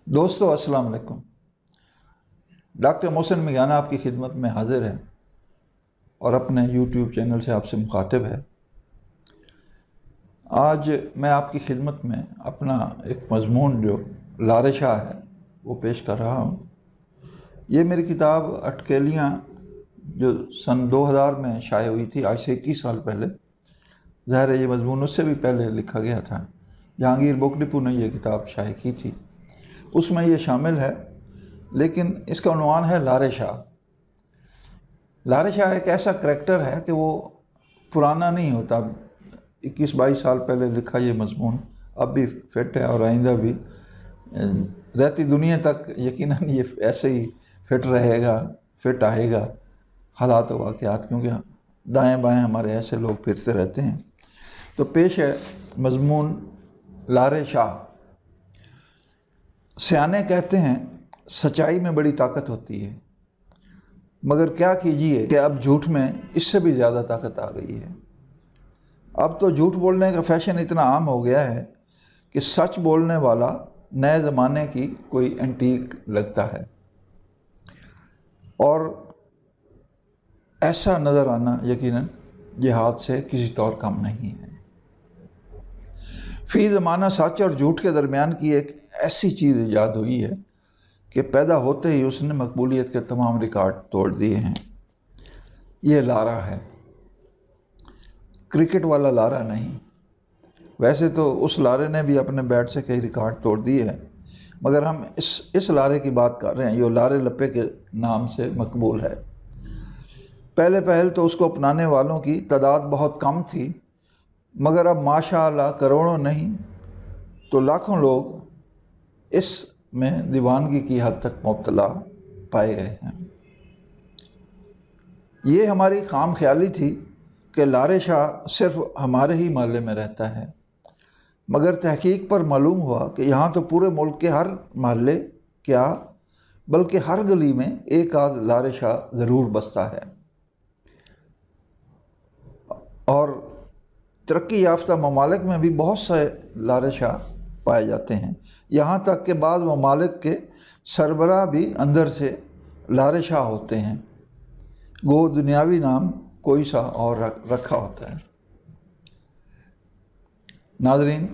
دوستو السلام علیکم۔ ڈاکٹر محسن میگانہ آپ کی خدمت میں حاضر ہے اور اپنے یوٹیوب چینل سے آپ سے مخاطب ہے۔ آج میں آپ کی خدمت میں اپنا ایک مضمون جو لارِ شاہ ہے وہ پیش کر رہا ہوں۔ یہ میری کتاب اٹکیلیاں جو سن 2000 میں شائع ہوئی تھی، آج سے 21 سال پہلے۔ ظاہر ہے یہ مضمون اس سے بھی پہلے لکھا گیا تھا، جہانگیر بک ڈپو نے یہ کتاب شائع کی تھی، اس میں یہ شامل ہے، لیکن اس کا عنوان ہے لارِ شاہ۔ لارِ شاہ ایک ایسا کریکٹر ہے کہ وہ پرانا نہیں ہوتا۔ 21-22 سال پہلے لکھا یہ مضمون اب بھی فٹ ہے اور آئندہ بھی رہتی دنیا تک یقیناً یہ ایسے ہی فٹ رہے گا، فٹ آئے گا حالات و واقعات، کیونکہ دائیں بائیں ہمارے ایسے لوگ پھرتے رہتے ہیں۔ تو پیش ہے مضمون لارِ شاہ۔ سیانے کہتے ہیں سچائی میں بڑی طاقت ہوتی ہے، مگر کیا کیجئے کہ اب جھوٹ میں اس سے بھی زیادہ طاقت آ گئی ہے۔ اب تو جھوٹ بولنے کا فیشن اتنا عام ہو گیا ہے کہ سچ بولنے والا نئے زمانے کی کوئی اینٹیک لگتا ہے، اور ایسا نظر آنا یقیناً جہاد سے کسی طور کم نہیں ہے۔ فی زمانہ سچ اور جھوٹ کے درمیان کی ایک ایسی چیز ایجاد ہوئی ہے کہ پیدا ہوتے ہی اس نے مقبولیت کے تمام ریکارڈ توڑ دیے ہیں۔ یہ لارا ہے، کرکٹ والا لارا نہیں۔ ویسے تو اس لارے نے بھی اپنے بیٹ سے کئی ریکارڈ توڑ دیے ہیں، مگر ہم اس لارے کی بات کر رہے ہیں جو لارے لپے کے نام سے مقبول ہے۔ پہلے تو اس کو اپنانے والوں کی تعداد بہت کم تھی، مگر اب ماشاءاللہ کروڑوں نہیں تو لاکھوں لوگ اس میں دیوانگی کی حد تک مبتلا پائے گئے ہیں۔ یہ ہماری خام خیالی تھی کہ لارِ شاہ صرف ہمارے ہی محلے میں رہتا ہے، مگر تحقیق پر معلوم ہوا کہ یہاں تو پورے ملک کے ہر محلے کیا بلکہ ہر گلی میں ایک آدھ لارِ شاہ ضرور بستا ہے، اور ترقی یافتہ ممالک میں بھی بہت سے لارِ شاہ پائے جاتے ہیں، یہاں تک کہ بعض ممالک کے سربراہ بھی اندر سے لارِ شاہ ہوتے ہیں، گو دنیاوی نام کوئی سا اور رکھا ہوتا ہے۔ ناظرین،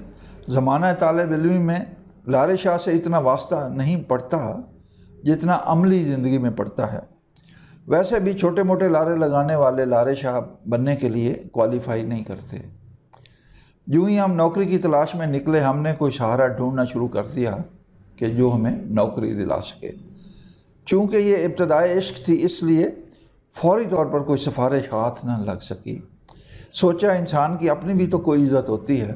زمانہ طالب علمی میں لارِ شاہ سے اتنا واسطہ نہیں پڑتا جتنا عملی زندگی میں پڑتا ہے۔ ویسے بھی چھوٹے موٹے لارے لگانے والے لارِ شاہ بننے کے لیے کوالیفائی نہیں کرتے۔ جو ہی ہم نوکری کی تلاش میں نکلے، ہم نے کوئی سہارا ڈھونڈنا شروع کر دیا کہ جو ہمیں نوکری دلا سکے۔ چونکہ یہ ابتدائے عشق تھی، اس لیے فوری طور پر کوئی سفارش ہاتھ نہ لگ سکی۔ سوچا انسان کی اپنی بھی تو کوئی عزت ہوتی ہے،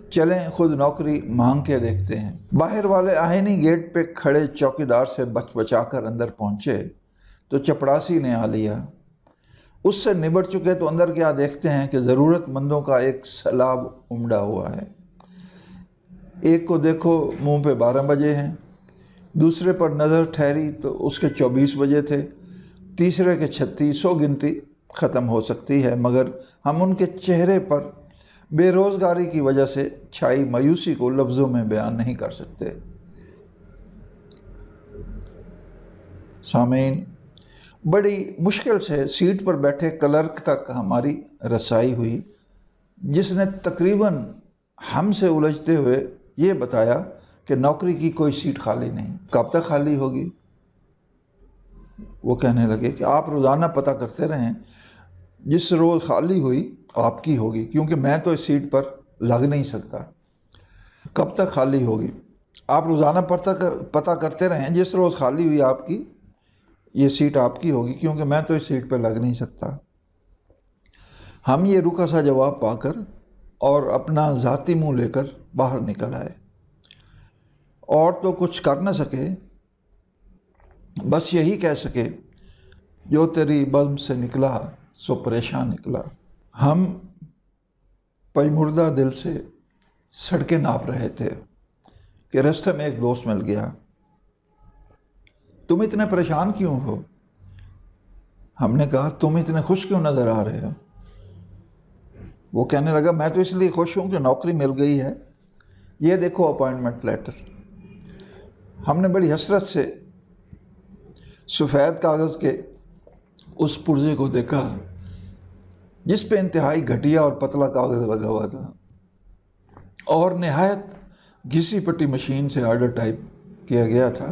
چلیں خود نوکری مانگ کے دیکھتے ہیں۔ باہر والے آہنی گیٹ پہ کھڑے چوکیدار سے بچا کر اندر پہنچے تو چپڑاسی نے آ لیا۔ اس سے نبٹ چکے تو اندر کیا دیکھتے ہیں کہ ضرورت مندوں کا ایک سیلاب امڑا ہوا ہے۔ ایک کو دیکھو منہ پہ 12 بجے ہیں، دوسرے پر نظر ٹھہری تو اس کے 24 بجے تھے، تیسرے کے 36، 100 گنتی ختم ہو سکتی ہے، مگر ہم ان کے چہرے پر بے روزگاری کی وجہ سے چھائی مایوسی کو لفظوں میں بیان نہیں کر سکتے۔ سامعین، بڑی مشکل سے سیٹ پر بیٹھے کلرک تک ہماری رسائی ہوئی، جس نے تقریباً ہم سے الجھتے ہوئے یہ بتایا کہ نوکری کی کوئی سیٹ خالی نہیں۔ کب تک خالی ہوگی؟ وہ کہنے لگے کہ آپ روزانہ پتہ کرتے رہیں، جس روز خالی ہوئی آپ کی ہوگی، کیونکہ میں تو اس سیٹ پر لگ نہیں سکتا۔ کب تک خالی ہوگی؟ آپ روزانہ پتہ کرتے رہیں، جس روز خالی ہوئی آپ کی، یہ سیٹ آپ کی ہوگی، کیونکہ میں تو اس سیٹ پہ لگ نہیں سکتا۔ ہم یہ روکھا سا جواب پا کر اور اپنا ذاتی منہ لے کر باہر نکل آئے، اور تو کچھ کر نہ سکے، بس یہی کہہ سکے جو تیری بزم سے نکلا سو پریشان نکلا۔ ہم پجمردہ دل سے سڑکیں ناپ رہے تھے کہ راستے میں ایک دوست مل گیا۔ تم اتنے پریشان کیوں ہو؟ ہم نے کہا تم اتنے خوش کیوں نظر آ رہے ہو؟ وہ کہنے لگا میں تو اس لیے خوش ہوں کہ نوکری مل گئی ہے، یہ دیکھو اپائنٹمنٹ لیٹر۔ ہم نے بڑی حسرت سے سفید کاغذ کے اس پرزے کو دیکھا جس پہ انتہائی گھٹیا اور پتلا کاغذ لگا ہوا تھا اور نہایت گھسی پٹی مشین سے آرڈر ٹائپ کیا گیا تھا،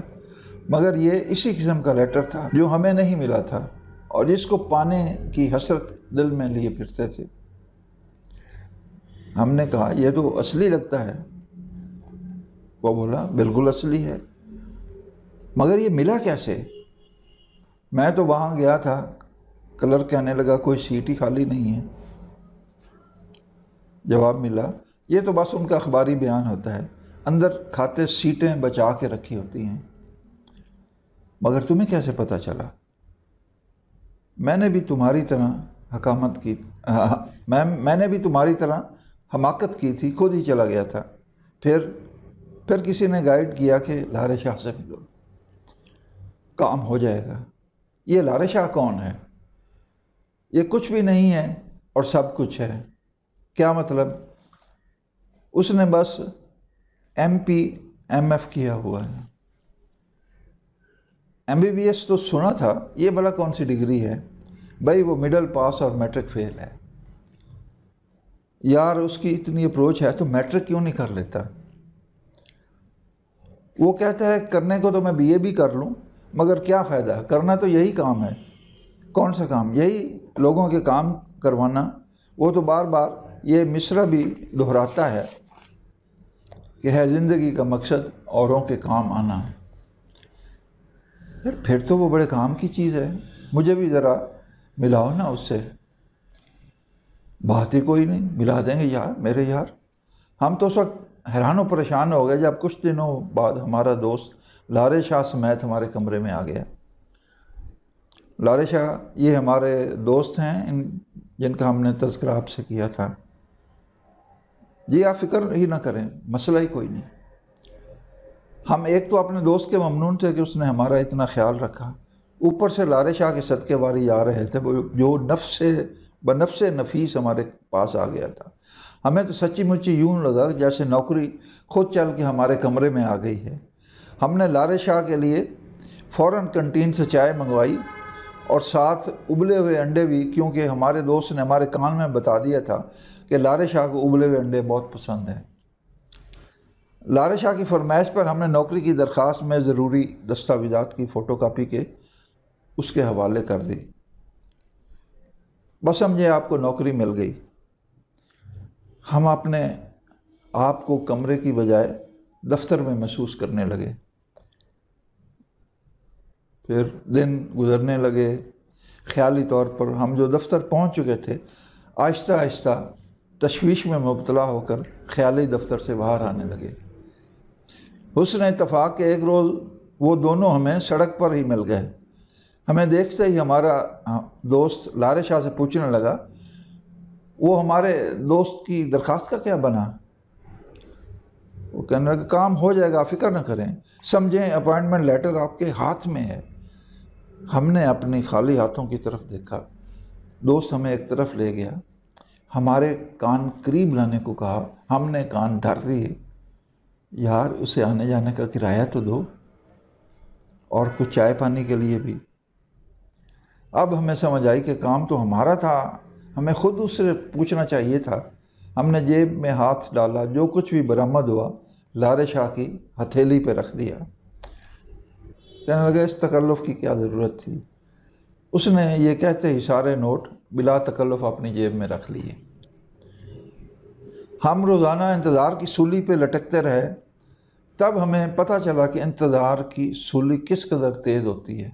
مگر یہ اسی قسم کا لیٹر تھا جو ہمیں نہیں ملا تھا اور جس کو پانے کی حسرت دل میں لیے پھرتے تھے۔ ہم نے کہا یہ تو اصلی لگتا ہے۔ وہ بولا بالکل اصلی ہے، مگر یہ ملا کیسے؟ میں تو وہاں گیا تھا، کلرک کہنے لگا کوئی سیٹ ہی خالی نہیں ہے۔ جواب ملا یہ تو بس ان کا اخباری بیان ہوتا ہے، اندر کھاتے سیٹیں بچا کے رکھی ہوتی ہیں۔ مگر تمہیں کیسے پتہ چلا؟ میں نے بھی تمہاری طرح حماقت کی تھی، خود ہی چلا گیا تھا۔ پھر کسی نے گائیڈ کیا کہ لارے شاہ سے ملو، کام ہو جائے گا۔ یہ لارے شاہ کون ہے؟ یہ کچھ بھی نہیں ہے اور سب کچھ ہے۔ کیا مطلب؟ اس نے بس MPMF کیا ہوا ہے۔ MBBS تو سنا تھا، یہ بھلا کون سی ڈگری ہے؟ بھائی وہ مڈل پاس اور میٹرک فیل ہے۔ یار اس کی اتنی اپروچ ہے تو میٹرک کیوں نہیں کر لیتا؟ وہ کہتا ہے کرنے کو تو میں BA بھی کر لوں، مگر کیا فائدہ، کرنا تو یہی کام ہے۔ کون سا کام؟ یہی لوگوں کے کام کروانا۔ وہ تو بار بار یہ مصرع بھی دہراتا ہے کہ ہے زندگی کا مقصد اوروں کے کام آنا۔ پھر تو وہ بڑے کام کی چیز ہے، مجھے بھی ذرا ملاؤ نا اس سے۔ بات ہی کوئی نہیں، ملا دیں گے یار، میرے یار۔ ہم تو اس وقت حیران و پریشان ہو گئے جب کچھ دنوں بعد ہمارا دوست لارے شاہ سمیت ہمارے کمرے میں آ گیا۔ لارے شاہ یہ ہمارے دوست ہیں جن کا ہم نے تذکرہ آپ سے کیا تھا۔ جی آپ فکر ہی نہ کریں، مسئلہ ہی کوئی نہیں۔ ہم ایک تو اپنے دوست کے ممنون تھے کہ اس نے ہمارا اتنا خیال رکھا، اوپر سے لارے شاہ کے صدقے باری آ رہے تھے جو بنفس نفیس ہمارے پاس آ گیا تھا۔ ہمیں تو سچی مچی یوں لگا جیسے نوکری خود چل کے ہمارے کمرے میں آ گئی ہے۔ ہم نے لارے شاہ کے لیے فوراً کنٹین سے چائے منگوائی اور ساتھ ابلے ہوئے انڈے بھی، کیونکہ ہمارے دوست نے ہمارے کان میں بتا دیا تھا کہ لارے شاہ کو ابلے ہوئے انڈے بہت پسند ہیں۔ لارے شاہ کی فرمائش پر ہم نے نوکری کی درخواست میں ضروری دستاویزات کی فوٹو کاپی کے اس کے حوالے کر دی۔ بس سمجھے آپ کو نوکری مل گئی۔ ہم اپنے آپ کو کمرے کی بجائے دفتر میں محسوس کرنے لگے۔ پھر دن گزرنے لگے، خیالی طور پر ہم جو دفتر پہنچ چکے تھے آہستہ آہستہ تشویش میں مبتلا ہو کر خیالی دفتر سے باہر آنے لگے۔ حسن اتفاق کہ ایک روز وہ دونوں ہمیں سڑک پر ہی مل گئے۔ ہمیں دیکھتے ہی ہمارا دوست لارے شاہ سے پوچھنے لگا وہ ہمارے دوست کی درخواست کا کیا بنا؟ وہ کہنے لگا کام ہو جائے گا، فکر نہ کریں، سمجھیں اپائنٹمنٹ لیٹر آپ کے ہاتھ میں ہے۔ ہم نے اپنی خالی ہاتھوں کی طرف دیکھا، دوست ہمیں ایک طرف لے گیا، ہمارے کان قریب لانے کو کہا، ہم نے کان دھر دیے۔ یار اسے آنے جانے کا کرایہ تو دو اور کچھ چائے پانی کے لیے بھی۔ اب ہمیں سمجھ آئی کہ کام تو ہمارا تھا، ہمیں خود اس سے پوچھنا چاہیے تھا۔ ہم نے جیب میں ہاتھ ڈالا، جو کچھ بھی برآمد ہوا لارے شاہ کی ہتھیلی پہ رکھ دیا۔ کہنے لگا اس تکلف کی کیا ضرورت تھی؟ اس نے یہ کہتے ہی سارے نوٹ بلا تکلف اپنی جیب میں رکھ لیے۔ ہم روزانہ انتظار کی سولی پہ لٹکتے رہے، تب ہمیں پتہ چلا کہ انتظار کی سولی کس قدر تیز ہوتی ہے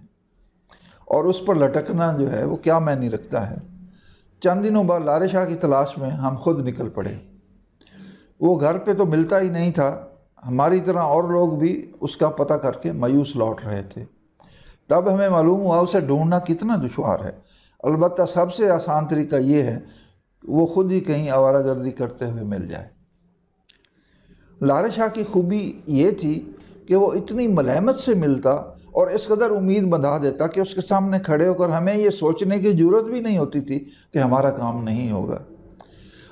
اور اس پر لٹکنا جو ہے وہ کیا معنی رکھتا ہے۔ چند دنوں بعد لارے شاہ کی تلاش میں ہم خود نکل پڑے۔ وہ گھر پہ تو ملتا ہی نہیں تھا، ہماری طرح اور لوگ بھی اس کا پتہ کر کے مایوس لوٹ رہے تھے۔ تب ہمیں معلوم ہوا اسے ڈھونڈنا کتنا دشوار ہے۔ البتہ سب سے آسان طریقہ یہ ہے کہ وہ خود ہی کہیں آوارہ گردی کرتے ہوئے مل جائے۔ لارے شاہ کی خوبی یہ تھی کہ وہ اتنی ملائمت سے ملتا اور اس قدر امید بندھا دیتا کہ اس کے سامنے کھڑے ہو کر ہمیں یہ سوچنے کی ضرورت بھی نہیں ہوتی تھی کہ ہمارا کام نہیں ہوگا۔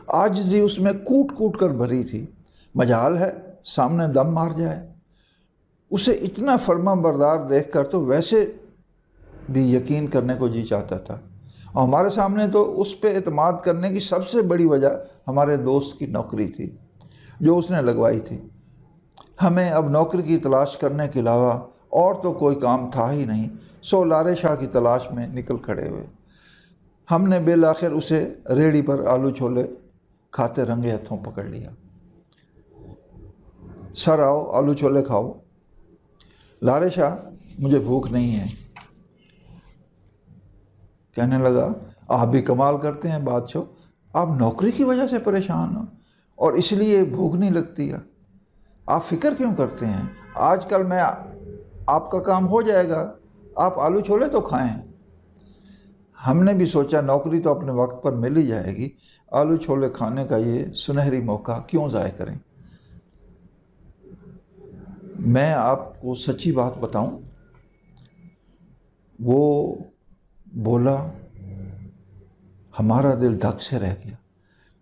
عاجزی اس میں کوٹ کوٹ کر بھری تھی، مجال ہے سامنے دم مار جائے۔ اسے اتنا فرما بردار دیکھ کر تو ویسے بھی یقین کرنے کو جی چاہتا تھا، اور ہمارے سامنے تو اس پہ اعتماد کرنے کی سب سے بڑی وجہ ہمارے دوست کی نوکری تھی جو اس نے لگوائی تھی۔ ہمیں اب نوکری کی تلاش کرنے کے علاوہ اور تو کوئی کام تھا ہی نہیں، سو لارے شاہ کی تلاش میں نکل کھڑے ہوئے۔ ہم نے بالآخر اسے ریڑھی پر آلو چھولے کھاتے رنگے ہاتھوں پکڑ لیا۔ سر آؤ آلو چھولے کھاؤ۔ لارے شاہ مجھے بھوک نہیں ہے۔ کہنے لگا آپ بھی کمال کرتے ہیں بادشاہ، آپ نوکری کی وجہ سے پریشان ہو اور اس لیے بھوک نہیں لگتی ہے، آپ فکر کیوں کرتے ہیں؟ آج کل میں آپ کا کام ہو جائے گا، آپ آلو چھولے تو کھائیں۔ ہم نے بھی سوچا نوکری تو اپنے وقت پر مل ہی جائے گی، آلو چھولے کھانے کا یہ سنہری موقع کیوں ضائع کریں۔ میں آپ کو سچی بات بتاؤں، وہ بولا، ہمارا دل دھک سے رہ گیا،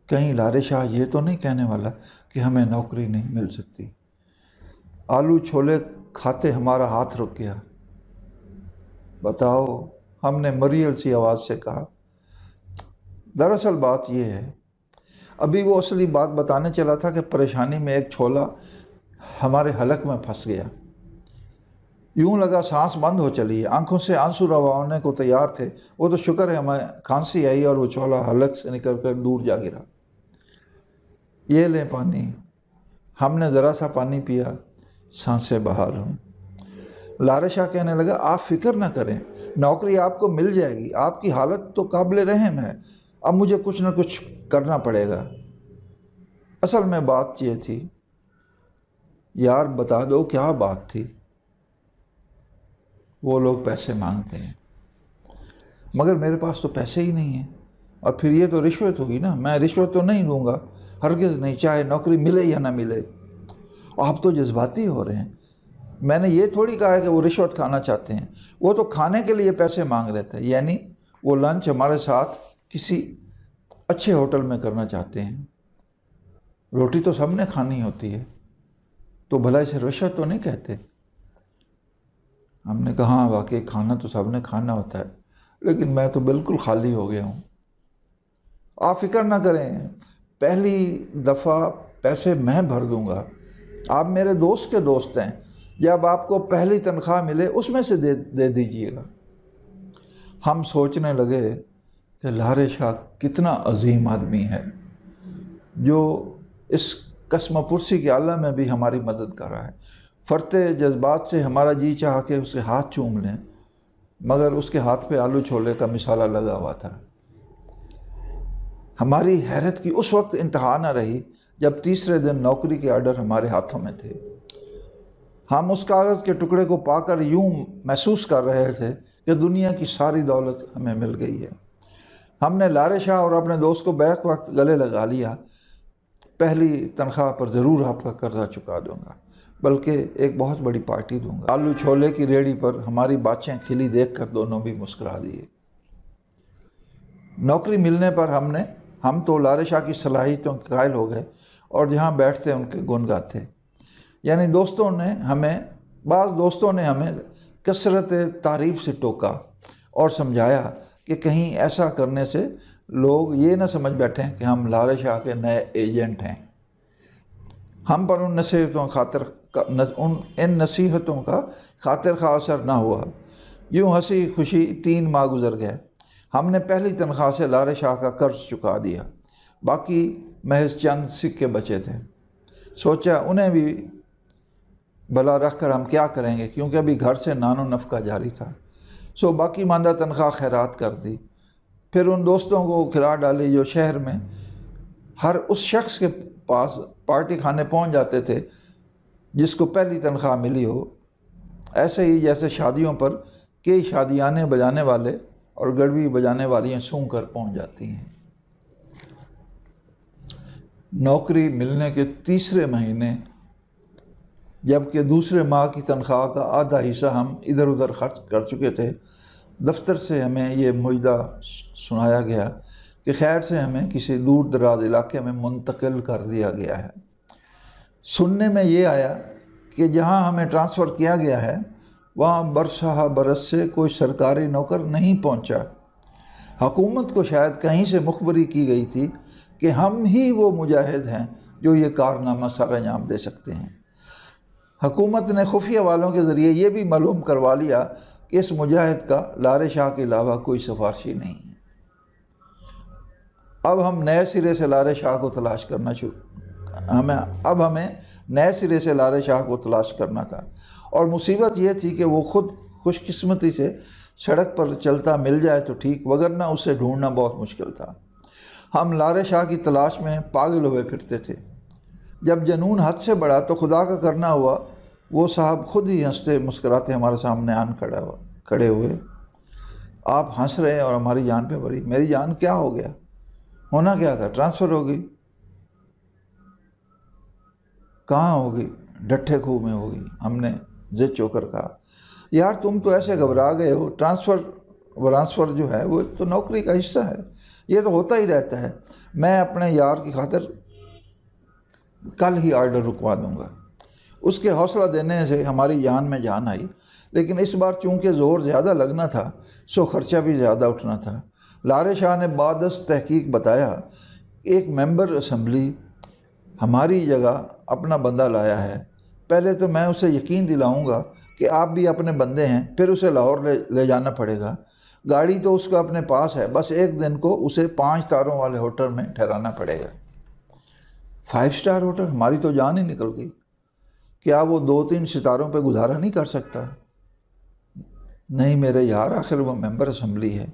کہیں لارے شاہ یہ تو نہیں کہنے والا کہ ہمیں نوکری نہیں مل سکتی۔ آلو چھولے کھاتے ہمارا ہاتھ رک گیا۔ بتاؤ، ہم نے مریل سی آواز سے کہا۔ دراصل بات یہ ہے، ابھی وہ اصلی بات بتانے چلا تھا کہ پریشانی میں ایک چھولا ہمارے حلق میں پھنس گیا۔ یوں لگا سانس بند ہو چلی ہے، آنکھوں سے آنسو روا ہونے کو تیار تھے۔ وہ تو شکر ہے ہمیں کھانسی آئی اور وہ چھولا حلق سے نکل کر دور جا گرا۔ یہ لیں پانی۔ ہم نے ذرا سا پانی پیا، سانسیں بحال ہوئیں۔ لارے شاہ کہنے لگا آپ فکر نہ کریں، نوکری آپ کو مل جائے گی، آپ کی حالت تو قابل رحم ہے، اب مجھے کچھ نہ کچھ کرنا پڑے گا۔ اصل میں بات یہ تھی، یار بتا دو کیا بات تھی؟ وہ لوگ پیسے مانگتے ہیں، مگر میرے پاس تو پیسے ہی نہیں ہیں، اور پھر یہ تو رشوت ہوگی نا، میں رشوت تو نہیں دوں گا، ہرگز نہیں، چاہے نوکری ملے یا نہ ملے۔ آپ تو جذباتی ہو رہے ہیں، میں نے یہ تھوڑی کہا ہے کہ وہ رشوت کھانا چاہتے ہیں، وہ تو کھانے کے لیے پیسے مانگ رہے تھے، یعنی وہ لنچ ہمارے ساتھ کسی اچھے ہوٹل میں کرنا چاہتے ہیں۔ روٹی تو سب نے کھانی ہوتی ہے، تو بھلا اسے رشوت تو نہیں کہتے؟ ہم نے کہا ہاں واقعی کھانا تو سب نے کھانا ہوتا ہے، لیکن میں تو بالکل خالی ہو گیا ہوں۔ آپ فکر نہ کریں، پہلی دفعہ پیسے میں بھر دوں گا، آپ میرے دوست کے دوست ہیں، جب آپ کو پہلی تنخواہ ملے اس میں سے دے دیجئے گا۔ ہم سوچنے لگے کہ لارے شاہ کتنا عظیم آدمی ہے جو اس قسم پرسی کے عالم میں بھی ہماری مدد کر رہا ہے۔ فرتے جذبات سے ہمارا جی چاہا کہ اس کے ہاتھ چوم لیں، مگر اس کے ہاتھ پہ آلو چھولے کا مسالہ لگا ہوا تھا۔ ہماری حیرت کی اس وقت انتہا نہ رہی جب تیسرے دن نوکری کے آرڈر ہمارے ہاتھوں میں تھے۔ ہم اس کاغذ کے ٹکڑے کو پا کر یوں محسوس کر رہے تھے کہ دنیا کی ساری دولت ہمیں مل گئی ہے۔ ہم نے لارے شاہ اور اپنے دوست کو بیک وقت گلے لگا لیا، پہلی تنخواہ پر ضرور آپ کا قرضہ چکا دوں گا، بلکہ ایک بہت بڑی پارٹی دوں گا۔ آلو چھولے کی ریڑھی پر ہماری باتیں کھلی دیکھ کر دونوں بھی مسکرا دیے۔ نوکری ملنے پر ہم تو لارے شاہ کی صلاحیتوں کے قائل ہو گئے اور جہاں بیٹھتے ان کے گن گاتے، یعنی بعض دوستوں نے ہمیں کثرت تعریف سے ٹوکا اور سمجھایا کہ کہیں ایسا کرنے سے لوگ یہ نہ سمجھ بیٹھیں کہ ہم لارے شاہ کے نئے ایجنٹ ہیں۔ ہم پر ان نصیحتوں کا خاطر خواہ اثر نہ ہوا۔ یوں ہنسی خوشی 3 ماہ گزر گئے۔ ہم نے پہلی تنخواہ سے لارے شاہ کا قرض چکا دیا، باقی محض چند سکے بچے تھے۔ سوچا انہیں بھی بھلا رکھ کر ہم کیا کریں گے، کیونکہ ابھی گھر سے نان و نفقہ جاری تھا، سو باقی ماندہ تنخواہ خیرات کر دی۔ پھر ان دوستوں کو کھلا ڈالی جو شہر میں ہر اس شخص کے پاس پارٹی کھانے پہنچ جاتے تھے جس کو پہلی تنخواہ ملی ہو، ایسے ہی جیسے شادیوں پر کئی شادیانے بجانے والے اور گڑوی بجانے والیاں سونگ کر پہنچ جاتی ہیں۔ نوکری ملنے کے تیسرے مہینے جبکہ دوسرے ماہ کی تنخواہ کا آدھا حصہ ہم ادھر ادھر خرچ کر چکے تھے، دفتر سے ہمیں یہ معجزہ سنایا گیا کہ خیر سے ہمیں کسی دور دراز علاقے میں منتقل کر دیا گیا ہے۔ سننے میں یہ آیا کہ جہاں ہمیں ٹرانسفر کیا گیا ہے وہاں برسہ برس سے کوئی سرکاری نوکر نہیں پہنچا۔ حکومت کو شاید کہیں سے مخبری کی گئی تھی کہ ہم ہی وہ مجاہد ہیں جو یہ کارنامہ سر انجام دے سکتے ہیں۔ حکومت نے خفیہ والوں کے ذریعے یہ بھی معلوم کروا لیا کہ اس مجاہد کا لارے شاہ کے علاوہ کوئی سفارشی نہیں ہے۔ اب ہم نئے سرے سے لارے شاہ کو تلاش کرنا ہمیں نئے سرے سے لارے شاہ کو تلاش کرنا تھا، اور مصیبت یہ تھی کہ وہ خود خوش قسمتی سے سڑک پر چلتا مل جائے تو ٹھیک، وگرنہ اسے ڈھونڈنا بہت مشکل تھا۔ ہم لارے شاہ کی تلاش میں پاگل ہوئے پھرتے تھے۔ جب جنون حد سے بڑھا تو خدا کا کرنا ہوا، وہ صاحب خود ہی ہنستے مسکراتے ہمارے سامنے آن کھڑے ہوئے۔ آپ ہنس رہے ہیں اور ہماری جان پہ پڑی۔ میری جان کیا ہو گیا؟ ہونا کیا تھا؟ ٹرانسفر ہو گئی۔ کہاں ہوگی؟ ڈٹھے کھوہ میں ہوگی۔ ہم نے ضد چو کر کہا، یار تم تو ایسے گھبرا گئے ہو، ٹرانسفر جو ہے وہ تو نوکری کا حصہ ہے، یہ تو ہوتا ہی رہتا ہے۔ میں اپنے یار کی خاطر کل ہی آرڈر رکوا دوں گا۔ اس کے حوصلہ دینے سے ہماری جان میں جان آئی، لیکن اس بار چونکہ زور زیادہ لگنا تھا سو خرچہ بھی زیادہ اٹھنا تھا۔ لارے شاہ نے بعد از تحقیق بتایا کہ ایک ممبر اسمبلی ہماری جگہ اپنا بندہ لایا ہے۔ پہلے تو میں اسے یقین دلاؤں گا کہ آپ بھی اپنے بندے ہیں، پھر اسے لاہور لے جانا پڑے گا۔ گاڑی تو اس کا اپنے پاس ہے، بس ایک دن کو اسے 5 تاروں والے ہوٹل میں ٹھہرانا پڑے گا۔ 5 اسٹار ہوٹل؟ ہماری تو جان ہی نکل گئی۔ کیا وہ 2-3 ستاروں پہ گزارا نہیں کر سکتا؟ نہیں میرے یار، آخر وہ ممبر اسمبلی ہے۔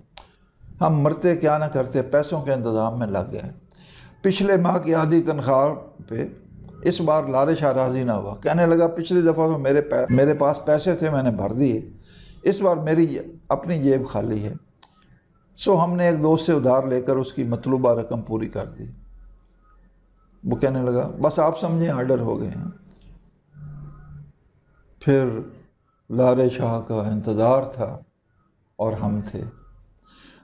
ہم مرتے کیا نہ کرتے، پیسوں کے انتظام میں لگ گئے۔ پچھلے ماہ کی آدھی تنخواہ پہ اس بار لارے شاہ راضی نہ ہوا، کہنے لگا پچھلی دفعہ تو میرے پاس پیسے تھے، میں نے بھر دیے، اس بار میری اپنی جیب خالی ہے۔ سو ہم نے ایک دوست سے ادھار لے کر اس کی مطلوبہ رقم پوری کر دی۔ وہ کہنے لگا بس آپ سمجھیں آرڈر ہو گئے ہیں۔ پھر لارے شاہ کا انتظار تھا اور ہم تھے۔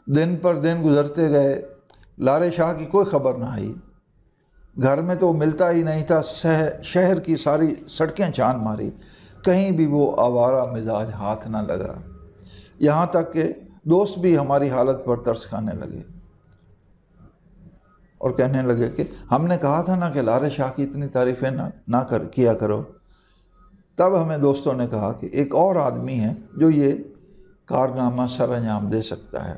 دن پر دن گزرتے گئے، لارے شاہ کی کوئی خبر نہ آئی۔ گھر میں تو ملتا ہی نہیں تھا، شہر کی ساری سڑکیں چھان ماری، کہیں بھی وہ آوارہ مزاج ہاتھ نہ لگا۔ یہاں تک کہ دوست بھی ہماری حالت پر ترس کھانے لگے اور کہنے لگے کہ ہم نے کہا تھا نا کہ لارے شاہ کی اتنی تعریفیں نہ کیا کرو۔ تب ہمیں دوستوں نے کہا کہ ایک اور آدمی ہے جو یہ کارنامہ سر انجام دے سکتا ہے۔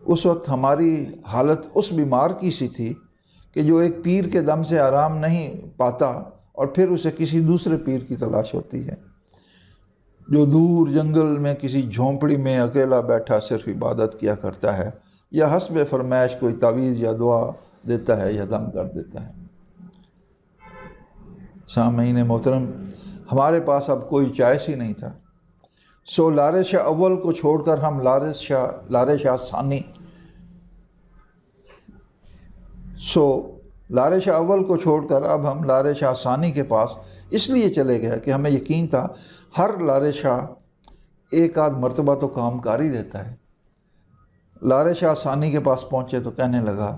اس وقت ہماری حالت اس بیمار کی سی تھی کہ جو ایک پیر کے دم سے آرام نہیں پاتا اور پھر اسے کسی دوسرے پیر کی تلاش ہوتی ہے، جو دور جنگل میں کسی جھونپڑی میں اکیلا بیٹھا صرف عبادت کیا کرتا ہے، یا حسب فرمائش کوئی تعویذ یا دعا دیتا ہے یا دم کر دیتا ہے۔ سامعین محترم، ہمارے پاس اب کوئی چوائس ہی نہیں تھا۔ سو لارے شاہ اول کو چھوڑ کر ہم لارے شاہ ثانی کے پاس اس لیے چلے گئے کہ ہمیں یقین تھا ہر لارے شاہ ایک آدھ مرتبہ تو کام کر ہی دیتا ہے۔ لارے شاہ ثانی کے پاس پہنچے تو کہنے لگا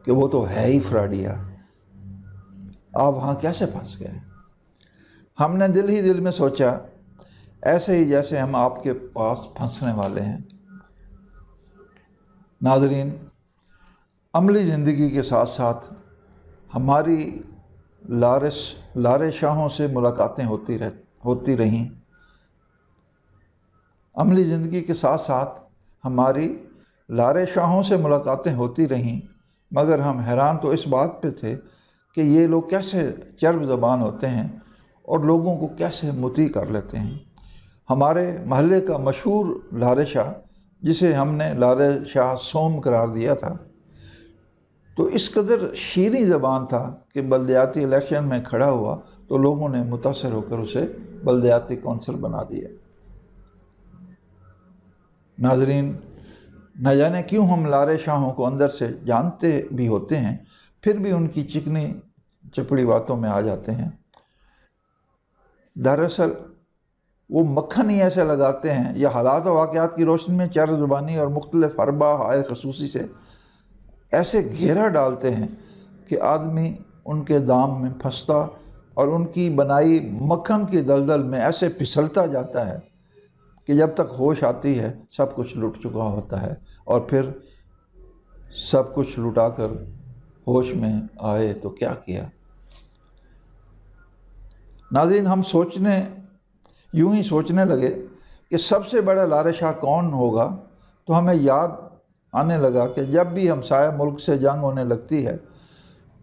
کہ وہ تو ہے ہی فراڈیا، آپ وہاں کیسے پھنس گئے؟ ہم نے دل ہی دل میں سوچا ایسے ہی جیسے ہم آپ کے پاس پھنسنے والے ہیں۔ ناظرین، عملی زندگی کے ساتھ ساتھ ہماری لارے شاہوں سے ملاقاتیں ہوتی رہیں۔ عملی زندگی کے ساتھ ساتھ ہماری لارے شاہوں سے ملاقاتیں ہوتی رہیں، مگر ہم حیران تو اس بات پہ تھے کہ یہ لوگ کیسے چرب زبان ہوتے ہیں اور لوگوں کو کیسے مطیع کر لیتے ہیں۔ ہمارے محلے کا مشہور لارے شاہ، جسے ہم نے لارے شاہ سوم قرار دیا تھا، تو اس قدر شیریں زبان تھا کہ بلدیاتی الیکشن میں کھڑا ہوا تو لوگوں نے متاثر ہو کر اسے بلدیاتی کونسل بنا دیا۔ ناظرین، نہ جانے کیوں ہم لارے شاہوں کو اندر سے جانتے بھی ہوتے ہیں، پھر بھی ان کی چکنی چپڑی باتوں میں آ جاتے ہیں۔ دراصل وہ مکھن ہی ایسے لگاتے ہیں یا حالات و واقعات کی روشنی میں چر زبانی اور مختلف حربہ ہائے خصوصی سے ایسے گھیرا ڈالتے ہیں کہ آدمی ان کے دام میں پھنستا اور ان کی بنائی مکھن کی دلدل میں ایسے پھسلتا جاتا ہے کہ جب تک ہوش آتی ہے سب کچھ لٹ چکا ہوتا ہے، اور پھر سب کچھ لٹا کر ہوش میں آئے تو کیا کیا۔ ناظرین، ہم یوں ہی سوچنے لگے کہ سب سے بڑا لارے شاہ کون ہوگا، تو ہمیں یاد آنے لگا کہ جب بھی ہمسایہ ملک سے جنگ ہونے لگتی ہے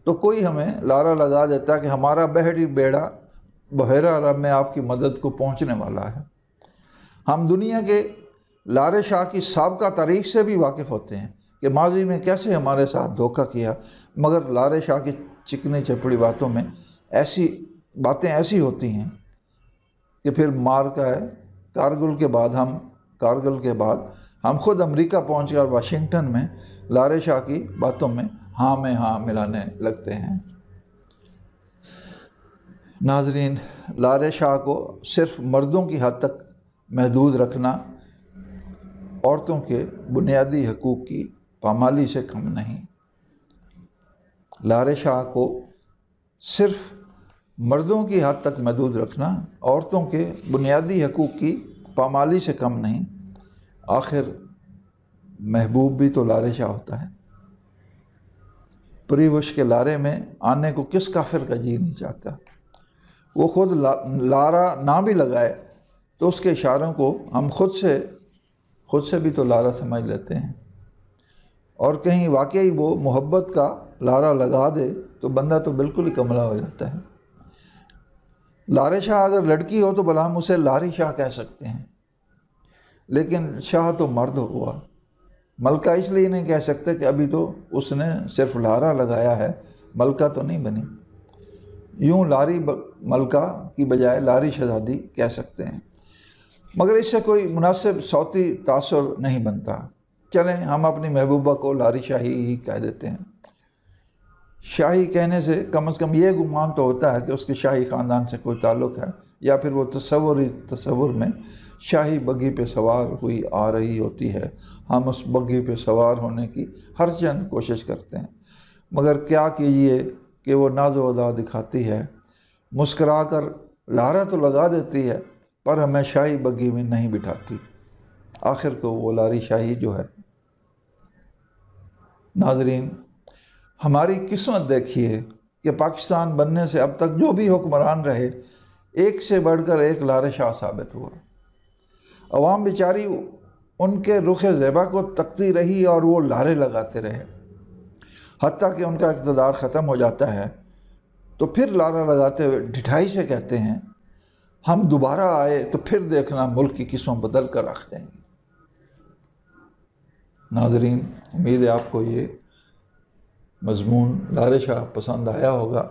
تو کوئی ہمیں لارا لگا دیتا ہے کہ ہمارا بحری بیڑا بحیرہ عرب میں آپ کی مدد کو پہنچنے والا ہے۔ ہم دنیا کے لارے شاہ کی سابقہ تاریخ سے بھی واقف ہوتے ہیں کہ ماضی میں کیسے ہمارے ساتھ دھوکہ کیا، مگر لارے شاہ کی چکنی چپڑی باتوں میں باتیں ایسی ہوتی ہیں کہ پھر کارگل کے بعد ہم خود امریکہ پہنچ کر واشنگٹن میں لارے شاہ کی باتوں میں ہاں میں ہاں ملانے لگتے ہیں۔ ناظرین، لارے شاہ کو صرف مردوں کی حد تک محدود رکھنا عورتوں کے بنیادی حقوق کی پامالی سے کم نہیں۔ لارے شاہ کو صرف مردوں کی حد تک محدود رکھنا عورتوں کے بنیادی حقوق کی پامالی سے کم نہیں۔ آخر محبوب بھی تو لارے شاہ ہوتا ہے۔ پریوش کے لارے میں آنے کو کس کافر کا جی نہیں چاہتا۔ وہ خود لارا نہ بھی لگائے تو اس کے اشاروں کو ہم خود سے بھی تو لارا سمجھ لیتے ہیں، اور کہیں واقعی وہ محبت کا لارا لگا دے تو بندہ تو بالکل ہی کملا ہو جاتا ہے۔ لارے شاہ اگر لڑکی ہو تو بھلا ہم اسے لاری شاہ کہہ سکتے ہیں، لیکن شاہ تو مرد ہوا۔ ملکہ اس لیے نہیں کہہ سکتے کہ ابھی تو اس نے صرف لارا لگایا ہے، ملکہ تو نہیں بنی۔ یوں لاری ملکہ کی بجائے لاری شہزادی کہہ سکتے ہیں، مگر اس سے کوئی مناسب صوتی تاثر نہیں بنتا۔ چلیں ہم اپنی محبوبہ کو لاری شاہی ہی کہہ دیتے ہیں۔ شاہی کہنے سے کم از کم یہ گمان تو ہوتا ہے کہ اس کے شاہی خاندان سے کوئی تعلق ہے، یا پھر وہ تصور میں شاہی بگھی پہ سوار ہوئی آ رہی ہوتی ہے۔ ہم اس بگھی پہ سوار ہونے کی ہر چند کوشش کرتے ہیں، مگر کیا کیجیے کہ وہ ناز و ادا دکھاتی ہے، مسکرا کر لارا تو لگا دیتی ہے پر ہمیں شاہی بگھی میں نہیں بٹھاتی۔ آخر کو وہ لاری شاہی جو ہے۔ ناظرین، ہماری قسمت دیکھیے کہ پاکستان بننے سے اب تک جو بھی حکمران رہے، ایک سے بڑھ کر ایک لارے شاہ ثابت ہوا۔ عوام بیچاری ان کے رخ زیبا کو تکتی رہی اور وہ لارے لگاتے رہے، حتیٰ کہ ان کا اقتدار ختم ہو جاتا ہے تو پھر لارا لگاتے ہوئے ڈھٹائی سے کہتے ہیں ہم دوبارہ آئے تو پھر دیکھنا ملک کی قسمت بدل کر رکھ دیں گے۔ ناظرین، امید ہے آپ کو یہ مضمون لارے شاہ پسند آیا ہوگا۔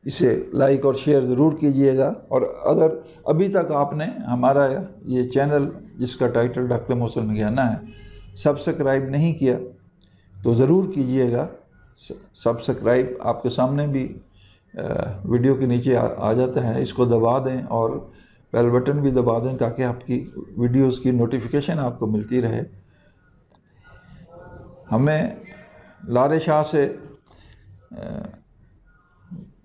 اسے لائک اور شیئر ضرور کیجئے گا، اور اگر ابھی تک آپ نے ہمارا یہ چینل جس کا ٹائٹل ڈاکٹر محسن مکھیانہ ہے سبسکرائب نہیں کیا تو ضرور کیجئے گا۔ سبسکرائب آپ کے سامنے بھی ویڈیو کے نیچے آ جاتا ہے، اس کو دبا دیں اور بیل بٹن بھی دبا دیں تاکہ آپ کی ویڈیوز کی نوٹیفیکیشن آپ کو ملتی رہے۔ ہمیں لارے شاہ سے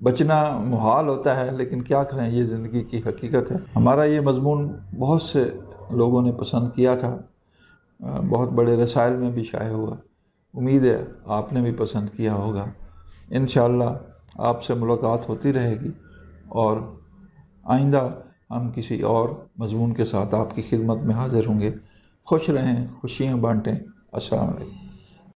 بچنا محال ہوتا ہے، لیکن کیا کریں، یہ زندگی کی حقیقت ہے۔ ہمارا یہ مضمون بہت سے لوگوں نے پسند کیا تھا، بہت بڑے رسائل میں بھی شائع ہوا۔ امید ہے آپ نے بھی پسند کیا ہوگا۔ انشاءاللہ آپ سے ملاقات ہوتی رہے گی، اور آئندہ ہم کسی اور مضمون کے ساتھ آپ کی خدمت میں حاضر ہوں گے۔ خوش رہیں، خوشیاں بانٹیں۔ السلام علیکم۔